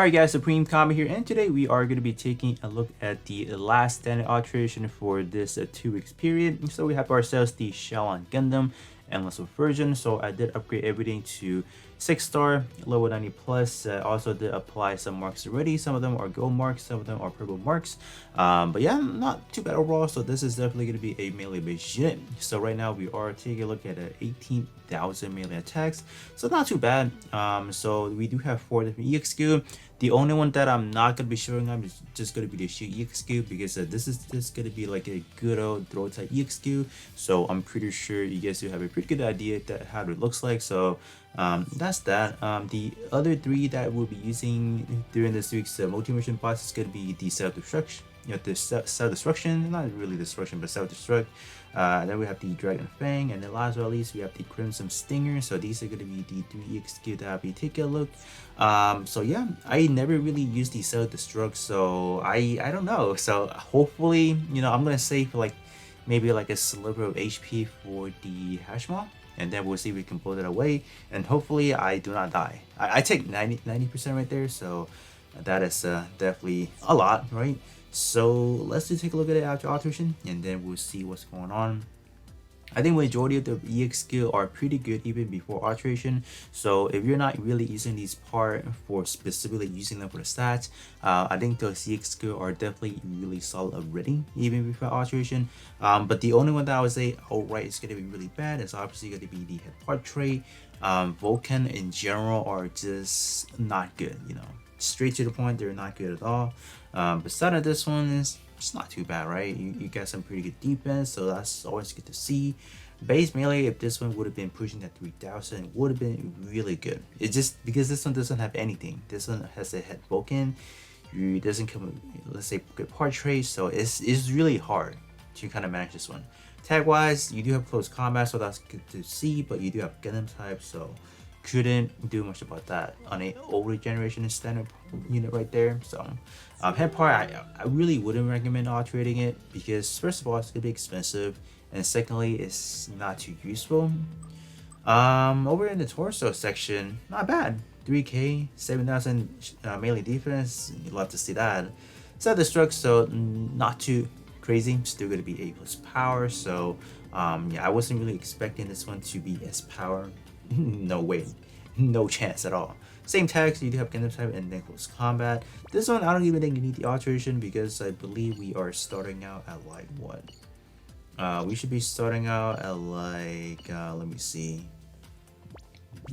Alright guys, Supreme Kami here, and today we are going to be taking a look at the last standard alteration for this 2 weeks period. So we have ourselves the Shenlong Gundam endless version. So I did upgrade everything to 6-star, level 90 plus. Also did apply some marks already. Some of them are gold marks, some of them are purple marks. But yeah, not too bad overall. So this is definitely going to be a melee based unit. So right now we are taking a look at 18,000 melee attacks. So not too bad. So we do have 4 different EXQ. The only one that I'm not going to be showing up is just going to be the Shield EXQ, because this is just going to be like a good old throw type EXQ. So I'm pretty sure you guys do have a pretty good idea that how it looks like. So that's that. The other 3 that we'll be using during this week's multi-mission boss is going to be the self-destruction. The self-destruction, not really destruction, but self-destruct. Then we have the Dragon Fang, and then last but not least we have the Crimson Stinger. So these are going to be the 3 EXQ that I'll be taking a look. So yeah, I never really used the self-destruct, so I don't know. So hopefully, I'm gonna save like maybe like a sliver of HP for the Hashmal, and then we'll see if we can blow that away, and hopefully I do not die. I take 90% right there, so that is definitely a lot, right? So let's just take a look at it after alteration, and then we'll see what's going on. I think majority of the EX skill are pretty good even before alteration. So if you're not really using these part for specifically using them for the stats, I think those EX skill are definitely really solid already even before alteration. But the only one that I would say outright is going to be really bad is obviously going to be the head part trait. Vulcan in general are just not good, straight to the point, they're not good at all. Besides this one is it's not too bad, right? You got some pretty good defense, so that's always good to see. Base melee, if this one would have been pushing that 3000, it would have been really good. It's just because this one doesn't have anything. This one has a head Vulcan. It doesn't come with, let's say, good part trace, so it's really hard to kind of manage this one. Tag wise, you do have close combat, so that's good to see, but you do have Gundam type, so couldn't do much about that on a older generation standard unit right there. So head part, I really wouldn't recommend alterating it, because first of all it's gonna be expensive, and secondly it's not too useful. Over in the torso section, not bad. 3k 7,000 melee defense, you love to see that. Self-destruct, so not too crazy, still gonna be A plus power. So yeah, I wasn't really expecting this one to be S power. No way, no chance at all. Same tags, you do have Gundam type and then close combat. This one I don't even think you need the alteration, because I believe we are starting out at like what? We should be starting out at like let me see,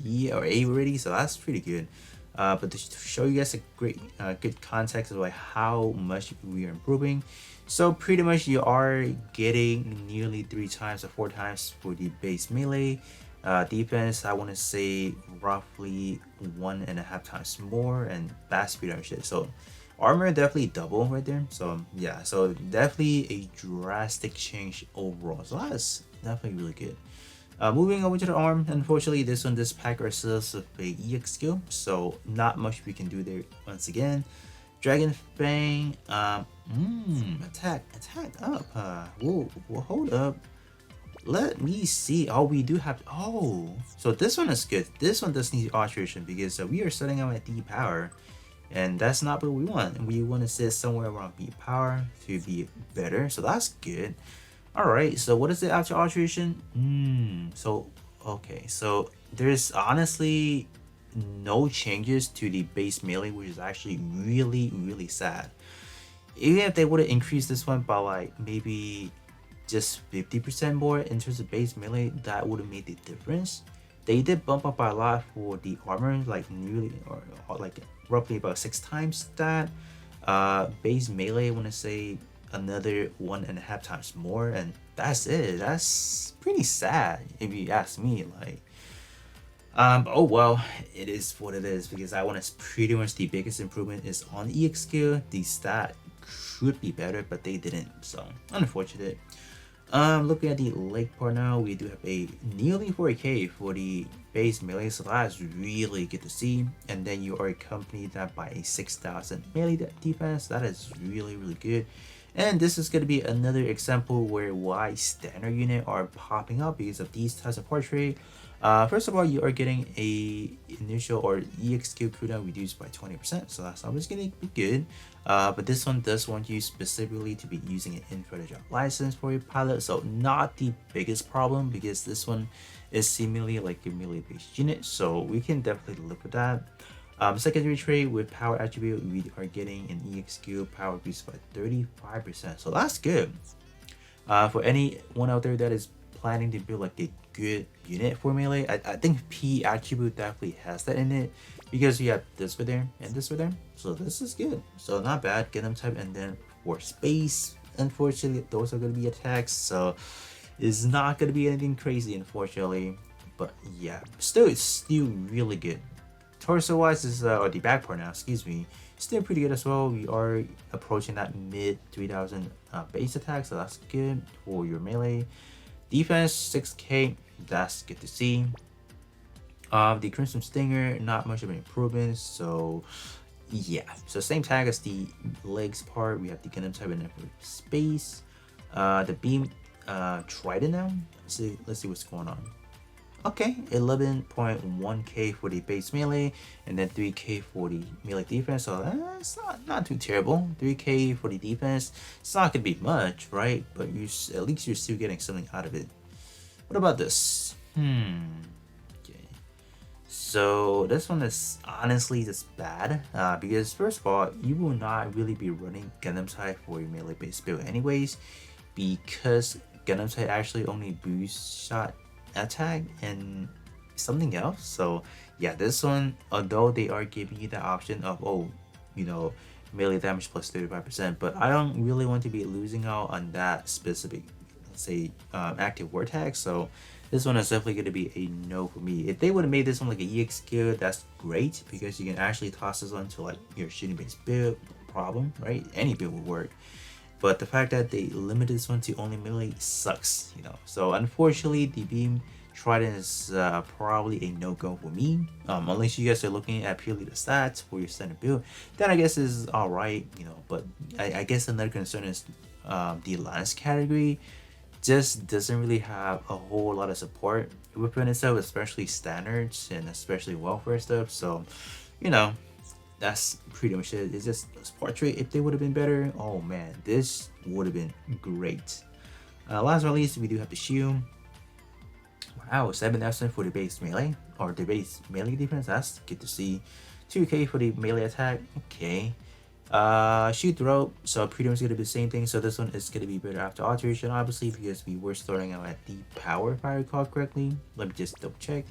B or A already, so that's pretty good. But to show you guys a great good context of like how much we are improving, so pretty much you are getting nearly 3 times or 4 times for the base melee. Defense, I want to say roughly 1.5 times more, and fast speed and shit. So armor definitely double right there. So yeah, so definitely a drastic change overall. So that's definitely really good. Moving over to the arm, unfortunately this one does pack ourselves with a EX skill, so not much we can do there once again. Dragon Fang, attack up. Whoa, hold up. Let me see. Oh, we do have. Oh, so this one is good. This one does need alteration, because we are starting out at D power, and that's not what we want. We want to sit somewhere around B power to be better. So that's good. All right. So what is it after alteration? So okay. So there's honestly no changes to the base melee, which is actually really sad. Even if they would have increased this one by like maybe just 50% more in terms of base melee, that would have made the difference. They did bump up by a lot for the armor, like nearly or like roughly about 6 times that. Base melee, I want to say another 1.5 times more, and that's it. That's pretty sad if you ask me. Like oh well, it is what it is, because I want to pretty much the biggest improvement is on EX skill. The stat could be better, but they didn't, so unfortunate. Looking at the leg part now, we do have a nearly 4k for the base melee, so that's really good to see. And then you are accompanied that by a 6,000 melee defense. That is really good. And this is going to be another example where why standard unit are popping up because of these types of portrait. First of all, you are getting a initial or EXQ cooldown reduced by 20%, so that's always gonna be good. But this one does want you specifically to be using an infrared job license for your pilot, so not the biggest problem because this one is seemingly like a melee based unit, so we can definitely live with that. Secondary trait with power attribute, we are getting an EXQ power boost by 35%, so that's good. For anyone out there that is planning to build like a good unit for melee, I think P attribute definitely has that in it because you have this for there and this for there, so this is good. So not bad. Gundam type, and then for space, unfortunately those are going to be attacks, so it's not going to be anything crazy unfortunately, but yeah, still it's still really good. Torso wise is or the back part now, excuse me, still pretty good as well. We are approaching that mid 3000 base attack, so that's good for your melee. Defense 6k, that's good to see. The Crimson Stinger, not much of an improvement, so yeah, so same tag as the legs part. We have the Gundam type and space. The beam Trident now. Let's see what's going on. Okay, 11.1k for the base melee, and then 3k for the melee defense, so that's not too terrible. 3k for the defense, it's not gonna be much, right? But you at least you're still getting something out of it. What about this? Okay, so this one is honestly just bad, because first of all, you will not really be running Gundam type for your melee base build anyways, because Gundam type actually only boosts shot attack and something else. So yeah, this one, although they are giving you the option of, oh, you know, melee damage plus 35%, but I don't really want to be losing out on that specific, let's say, active war tag. So this one is definitely going to be a no for me. If they would have made this one like a EX skill, that's great because you can actually toss this onto like your shooting based build, no problem, right? Any build would work. But the fact that they limited this one to only melee sucks, you know. So unfortunately, the beam Trident is probably a no-go for me. Unless you guys are looking at purely the stats for your standard build, then I guess is alright, you know. But I guess another concern is the lance category just doesn't really have a whole lot of support within itself, especially standards and especially welfare stuff. So, you know, that's pretty much it. It's just a support trait. If they would have been better, oh man, this would have been great. Last but not least, we do have the shield. Wow, 7,000 for the base melee or the base melee defense. That's good to see. 2k for the melee attack. Okay. Shoot throw. So pretty much gonna be the same thing. So this one is gonna be better after alteration, obviously, because we were starting out at the power, if I recall correctly. Let me just double check.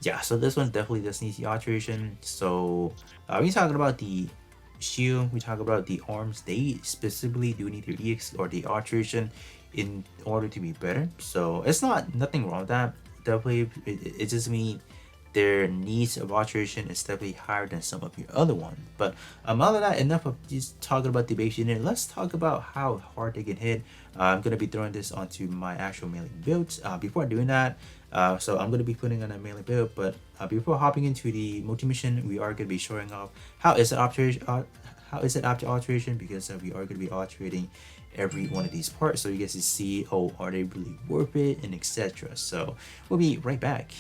Yeah, so this one definitely does need the alteration. So when you're talking about the shield, we talk about the arms, they specifically do need their EX or the alteration in order to be better. So it's not nothing wrong with that. Definitely, it just means their needs of alteration is definitely higher than some of your other ones. But other than that, enough of just talking about the base unit. Let's talk about how hard they can hit. I'm gonna be throwing this onto my actual melee build. Before doing that, so I'm gonna be putting on a melee build. But before hopping into the multi-mission, we are gonna be showing off how is it after alteration, because we are gonna be alterating every one of these parts, so you guys can see, oh, are they really worth it, and etc. So we'll be right back.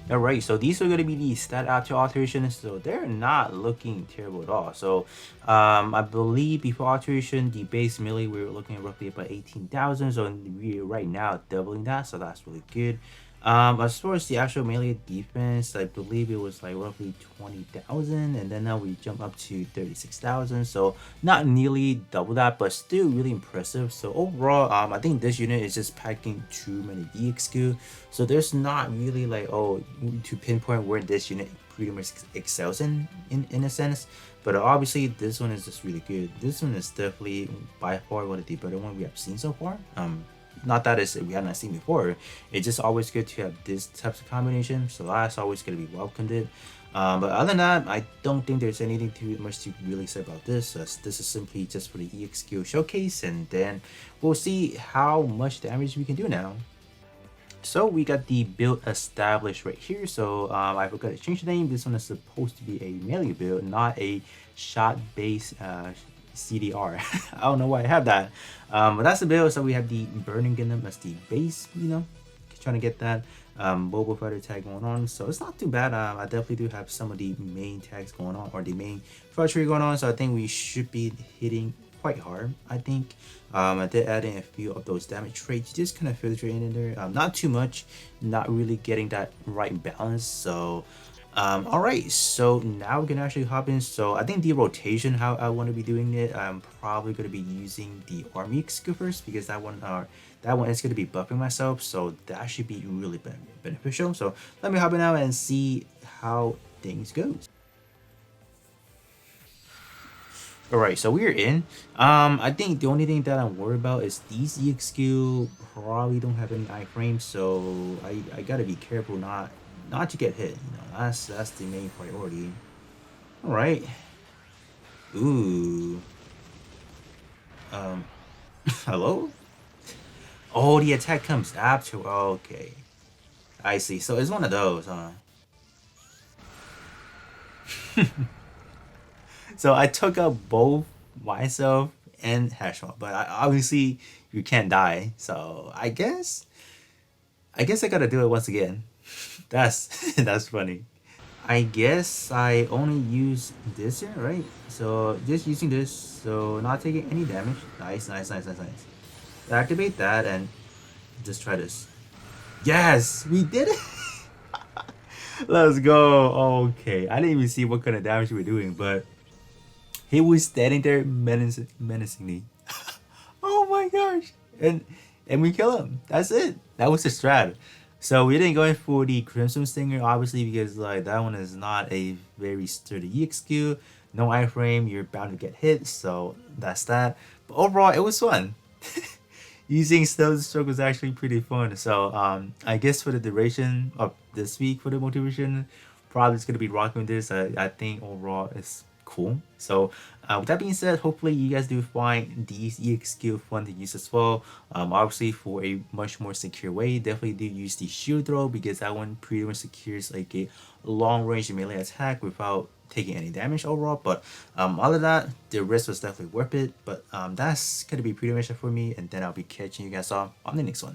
Alright, so these are going to be the stat after alteration, so they're not looking terrible at all. So I believe before alteration, the base melee, we were looking at roughly about 18,000, so we're right now doubling that, so that's really good. As far as the actual melee defense, I believe it was like roughly 20,000, and then now we jump up to 36,000, so not nearly double that, but still really impressive. So overall, I think this unit is just packing too many EXQ, so there's not really like, oh, to pinpoint where this unit pretty much excels in a sense. But obviously this one is just really good. This one is definitely by far one of the better ones we have seen so far. Not that we haven't seen before, it's just always good to have this types of combination, so that's always going to be welcomed it. But other than that, I don't think there's anything too much to really say about this. This is simply just for the EXQ showcase, and then we'll see how much damage we can do now. So we got the build established right here. So I forgot to change the name. This one is supposed to be a melee build, not a shot based CDR. I don't know why I have that, but that's the build. So we have the Burning Gundam as the base, you know, trying to get that mobile fighter tag going on, so it's not too bad. I definitely do have some of the main tags going on, or the main tree going on, so I think we should be hitting quite hard. I think I did add in a few of those damage traits, just kind of filtering in there, not too much, not really getting that right balance. So all right, so now we can actually hop in. So I think the rotation, how I want to be doing it, I'm probably going to be using the army skill first, because that one is going to be buffing myself, so that should be really beneficial. So let me hop in now and see how things goes. All right, so we're in. I think the only thing that I'm worried about is these EXQ probably don't have any iframes, so I gotta be careful not to get hit. You know, that's the main priority. All right. Ooh. Um. Hello. Oh, the attack comes after. Okay, I see. So it's one of those, huh? So I took out both myself and Hashmal, but obviously you can't die. So I guess I gotta do it once again. That's that's funny. I guess I only use this here, right? So just using this, so not taking any damage. Nice, nice, nice, nice, nice. Activate that and just try this. Yes, we did it. Let's go. Okay, I didn't even see what kind of damage we were doing, but he was standing there menacingly. Oh my gosh! And we kill him. That's it. That was the strat. So we didn't go in for the Crimson Stinger, obviously, because like that one is not a very sturdy EXQ. No iframe, you're bound to get hit. So that's that. But overall, it was fun. Using Stealth Stroke was actually pretty fun. So I guess for the duration of this week for the motivation, probably it's gonna be rocking with this. I think overall it's cool. So with that being said, hopefully you guys do find these EXQ fun to use as well. Obviously for a much more secure way, definitely do use the shield throw, because that one pretty much secures like a long range melee attack without taking any damage overall. But other than that, the risk was definitely worth it. But that's gonna be pretty much it for me, and then I'll be catching you guys off on the next one.